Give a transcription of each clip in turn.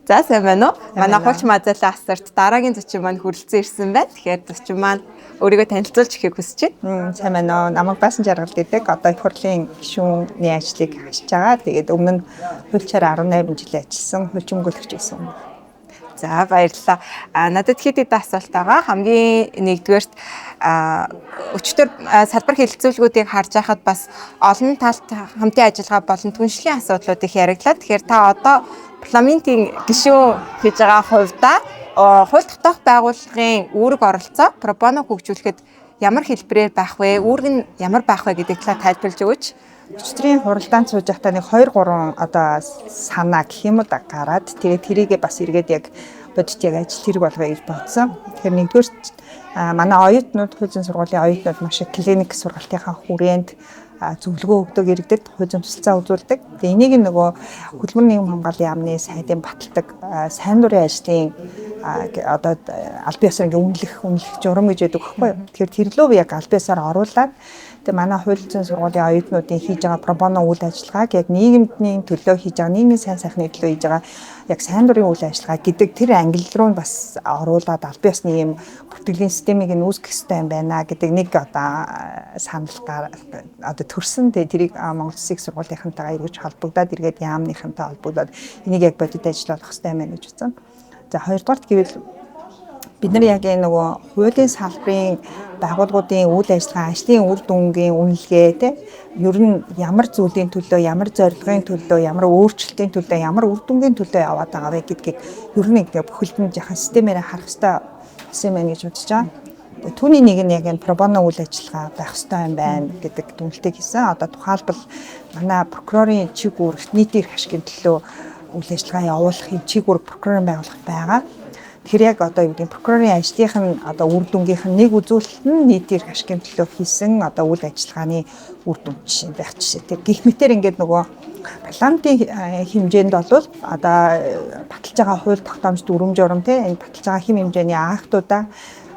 За сайн байна уу? Манай хулч мазалаа асарт дараагийн зочин маань хүрэлцэн ирсэн байна. Тэгэхээр зочин маань өөрийгөө танилцуулж эхийг хүсэж байна. Сайн байна уу? Намайг Баасан Жаргал гэдэг. Одоо их хурлын гишүүний ажлыг хашиж байгаа. Тэгээд өмнө нь хулчаар 18 жил ажилласан, хулчин өмгөөлөгч байсан. За баярлалаа. Надад хэд хэдэн асуулт байгаа. Хамгийн нэгдүгээрт өчтөр салбар хэлэлцүүлгүүдийг харж байхад бас олон талт хамтын ажиллагаа болон түншлэлийн асуудлууд их яригдлаа. Тэгэхээр та одоо парламентийн гишүүн хийж байгаа хувьдаа хууль тогтоох байгууллагын үүрэг оролцоо пропоно хөгжүүлэхэд ямар хэлбэрээр байх вэ? Үүрэг нь ямар байх вэ гэдэг талаар тайлбарлаж өгөөч. Өчтөрийн хуралдаанд сууж байхдаа нэг 2-3 одоо санаа гэх юм уу гараад тэрийгээ бас эргээд яг бодит яг ажил хэрэг болгоё гэж бодсон. Тэгэхээр нэгдүгээр манай оюутнууд хуулийн сургуулийн оюутнууд маш их клиник сургалтынхаа хүрээнд зөвлөгөө өгдөг, иргэдэд хуулийн тусалцаа үзүүлдэг. Тэгээ энийг нөгөө хөдөлмөр нийгэм хамгааллын яамны сайдын баталдаг сайн дурын ажлын одоо аль биесээр үнэлэх журам гэж яддаг байхгүй юу. Тэгэхээр тэрлөө би яг аль биесээр оруулаад тэгээ манай хуулийн сургуулийн оюутнуудын хийж байгаа пропоно үйл ажиллагааг яг нийгэмдний төлөө хийж байгаа, нийгмийн сайн сайхны төлөө хийж байгаа яг сайн дурын үйл ажиллагаа гэдэг тэр англи руу бас оруулаад аль биесны ийм бүртгэлийн системийг нь үүсгэх хэрэгтэй юм байна гэдэг нэг одоо санал одоо төрсөн. Тэгээ тэрийг Монгол Улсын сургуулийнхантайгаа эргэж холбогдоод эргээд яамныхантай холбогдоод энийг яг бодит ажиллах хэрэгтэй юм байна гэж үзсэн. За хоёрдугаарт гэвэл бид нар яг энэ нөгөө хуулийн салбарын байгууллагуудын үйл ажиллагаа, ажлын үр дүнгийн үнэлгээ те ер нь ямар зүйлийн төлөө, ямар зорилгын төлөө, ямар өөрчлөлтийн төлөө, ямар үр дүнгийн төлөө яваад байгаа вэ гэдгийг ер нь ингээ бүхэлдэнд яхан системээр харах хэрэгтэй болсон юм байна гэж бодож байгаа. Түүний нэг нь яг энэ пропоно үйл ажиллагаа байх хэрэгтэй юм байна гэдэг дүгнэлтийг хийсэн. Одоо тухайлбал манай прокурорын чиг үүрэгт нийтийн эрх ашигын төлөө үйл ажиллагаа явуулах чиг үүрэг прокурорын байгууллага байгаа. Тэгэхээр яг одоо юу гэдэг прокурорын ажлынх нь одоо үр дүнгийнх нь нэг үзүүлэлт нь нийтийн эрх ашигын төлөө хийсэн одоо үйл ажиллагааны үр дүн жишээ байх жишээ. Тэг гэх мэтэр ингээд нөгөө парламентын хэмжээнд бол одоо баталж байгаа хууль тогтоомжтой өрөм журам те энэ баталж байгаа хэм хэмжээний актуудаа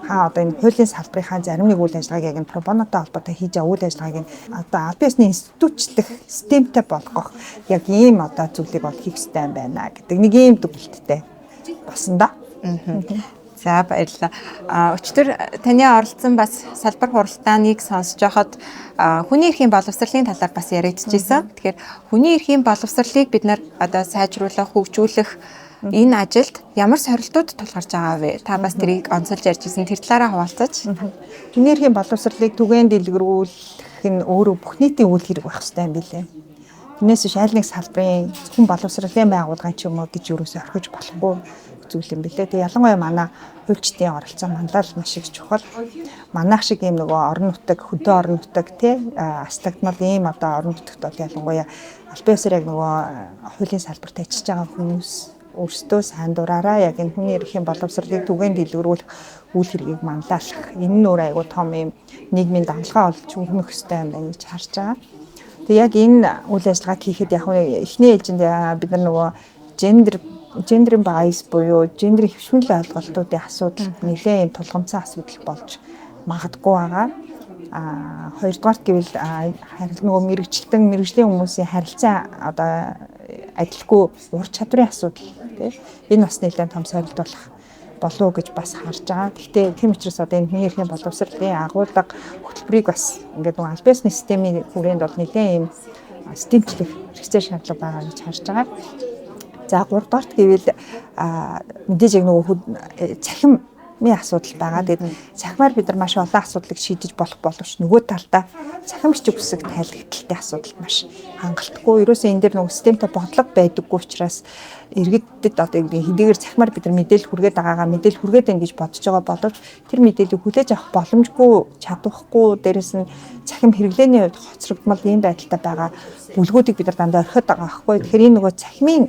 одоо энэ хуулийн салбарынхаа зарим нэг үйл ажиллагааг яг энэ пропонотой холбоотой хийж байгаа үйл ажиллагааг нь одоо аль биесний институтчлах системтэй болгох яг ийм одоо зүйлийг бол хийх хэрэгтэй юм байна гэдэг нэг ийм дүгнэлттэй болсон да. За баярлалаа. Өчтөр таны оролцсон бас салбар хуралдааныг сонсож байхад хүний эрхийн боловсролын талаар бас яригдчихсэн. Тэгэхээр хүний эрхийн боловсролыг бид нар одоо сайжруулах, хөгжүүлэх энэ ажилд ямар сорилтууд тулгарч байгаа вэ? Та бас тэрийг онцолж ярьжсэн. Тэр талаараа хуваалцаач. Хүний эрхийн боловсролыг түгээн дэлгэрүүлэх нь өөрөө бүх нийтийн үйл хэрэг байх хэрэгтэй юм билээ. Тэрнээс биш аль нэг салбарын зөвхөн боловсролын байгууллагын ч юм уу гэж юусоо орхиж болохгүй зүйл юм билээ. Тэгээ ялангуяа манай хуульчдын оролцоо манлал маш их чухал. Манайх шиг ийм нөгөө орон нутаг, хөдөө орон нутаг тий аслагдмал ийм одоо орон нутагт бол ялангуяа аль биесээр яг нөгөө хуулийн салбарт ажиллаж байгаа хүмүүс өөрсдөө сайн дураараа яг энэ хүний эрхийн боловсролыг түгээн дэлгэрүүлэх үйл хэргийг манлайлах. Энэ нь өөр айгуу том ийм нийгмийн давлгаа болж өрнөх хэрэгтэй юм байна гэж харж байгаа. Тэгээ яг энэ үйл ажиллагааг хийхэд яг эхний ээлжинд бид нар нөгөө гендерийн байс буюу гендерийн хөвшмөл ойлголтуудын асуудал нэлээд юм тулгамдсан асуудал болж магадгүй байгаа. Хоёрдугаарт гэвэл нөгөө мэрэгжлийн хүмүүсийн харилцаа одоо адилгүй ур чадварын асуудал тийм энэ бас нэлээд том сорилт болох болов гэж бас харж байгаа. Гэхдээ тийм учраас одоо энэ хүний эрхийн боловсролын агуулга хөтөлбөрийг бас ингээд нөгөө аль биесны системийн хүрээнд бол нэлээд юм системчлэх хэрэгцээ шаардлага байгаа гэж харж байгаа. За 3 дугаарт гэвэл мэдээж яг нөгөө цахимын асуудал байгаа. Тэгээд цахимаар бид нар маш олон асуудлыг шийдэж болох боловч нөгөө талдаа цахим бичиг үсэг тайлбарлалтын асуудал маш хангалтгүй. Ерөөсөө энэ дээр нөгөө системтэй бодлого байдаггүй учраас иргэдэд одоо хэдийгээр цахимаар бид нар мэдээлэл хүргээд байгаагаа мэдээлэл хүргээд байна гэж бодож байгаа боловч тэр мэдээллийг хүлээж авах боломжгүй чадахгүй дээрэс нь цахим хэрэглээний хувьд хоцрогдмал ийм байдалтай байгаа бүлгүүдийг бид нар дандаа орхиод байгаа байхгүй. Тэгэхээр энэ нөгөө цахимын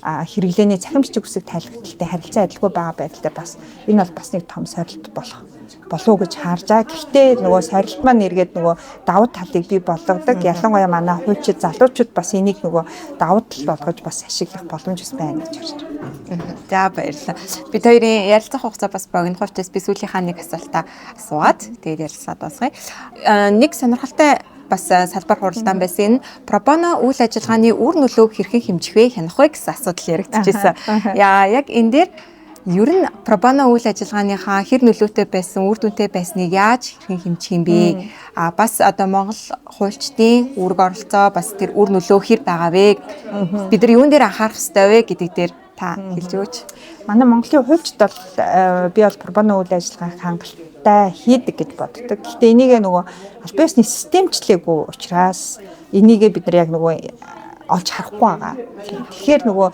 хэрэглээний цахим бичиг үсэг тайлбарлалтын харилцаа адилгүй байгаа байдалтай бас энэ бол бас нэг том сорилт болох болов уу гэж харж байгаа. Гэхдээ нөгөө сорилт маань эргээд нөгөө давуу талыг бий болгодог. Ялангуяа манай хуульчид залуучууд бас энийг нөгөө давуу тал болгож бас ашиглах боломж байна гэж харж байна. За баярлалаа. Бид хоёрын ярилцах хугацаа бас богино учраас би сүүлийнхаа нэг асуултаа асууад тэгээд ярилцаад дуусгая. Нэг сонирхолтой бас салбар хуралдаан байсан. Энэ пробоно үйл ажиллагааны үр нөлөөг хэрхэн хэмжих вэ, хянах вэ гэсэн асуудал яригдчихсэн. Яг энэ дээр ер нь пробоно үйл ажиллагааныхаа хэр нөлөөтэй байсан, үр дүнтэй байсныг яаж хэрхэн хэмжих юм бэ? Бас одоо Монгол хуульчдын үүрэг оролцоо бас тэр үр нөлөө хэр байгаа вэ? Бид нар юун дээр анхаарах ёстой вэ гэдэг дээр та хэлж өгөөч. Манай Монголын хуульчид бол би бол пробоно үйл ажиллагааг хангалттай хийдэг гэж боддог. Гэхдээ энийг нөгөө аль биесны системчлээгүй учраас энийг бид нар яг нөгөө олж харахгүй байгаа. Тэгэхээр нөгөө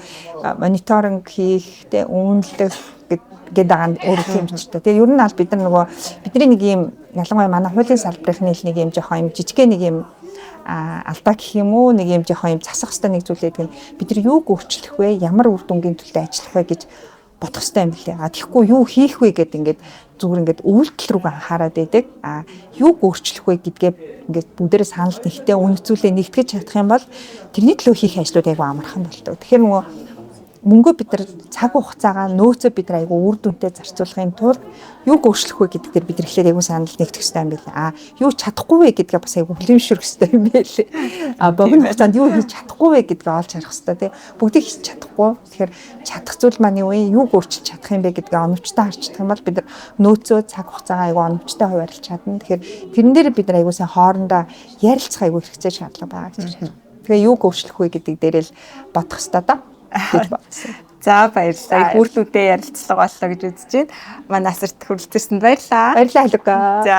мониторинг хийхдээ үнэлэх гэдэг байгаа өөр хэмжээтэй. Тэгээ ер нь аль бид нар нөгөө бидний нэг юм ялангуяа манай хуулийн салбарын нэг юм жоохон юм жижигхэн нэг юм алдаа гэх юм уу, нэг юм жоохон юм засах хэвээр нэг зүйлээд гэн бид нар юуг өөрчлөх вэ, ямар үр дүнгийн төлөө ажиллах вэ гэж бодох хэрэгтэй юм билээ. Тэгэхгүй юу хийх вэ гэд ингээд зүгээр ингээд үйлдэл рүү анхаарад байдаг. Юуг өөрчлөх вэ гэдгээ ингээд бүгдээрээ санал нэгтээ үнэцүүлээ нэгтгэж чадах юм бол тэрний төлөө хийх ажлууд айгүй амархан болдог. Тэгэхээр нөгөө мөнгөө бид нар цаг хугацаагаа нөөцөө бид нар айгүй үр дүнтэй зарцуулахын тулд юуг өөрчлөх вэ гэдэг дээр бид нар ихлээр айгүй санал нэгтгэх хэрэгтэй юм байна. Юу чадахгүй вэ гэдгээ бас айгүй хүлэмжшүүлэх хэрэгтэй юм байлээ. Богино хугацаанд юу хийж чадахгүй вэ гэдгээ олж харах хэрэгтэй тий. Бүгдийг хийж чадахгүй. Тэгэхээр чадах зүйл маань юу вэ? Юуг өөрчилж чадах юм бэ гэдгээ оновчтой харж чадах юм бол бид нар нөөцөө цаг хугацаагаа айгүй оновчтой хуваарлж чадна. Тэгэхээр тэрэн дээр бид нар айгүй сайн хоорондоо ярилцах айгүй хэрэгцээ шаардлага байгаа гэж байна. Тэгэхээр юуг өөрчлөх вэ гэдэг дээр л бодох хэрэгтэй даа. За баярлалаа. Үр дүнтэй ярилцлага боллоо гэж үзэж байна. Манай асарт хүрэлцсэн баярлалаа. Баярлалаа Лука. За.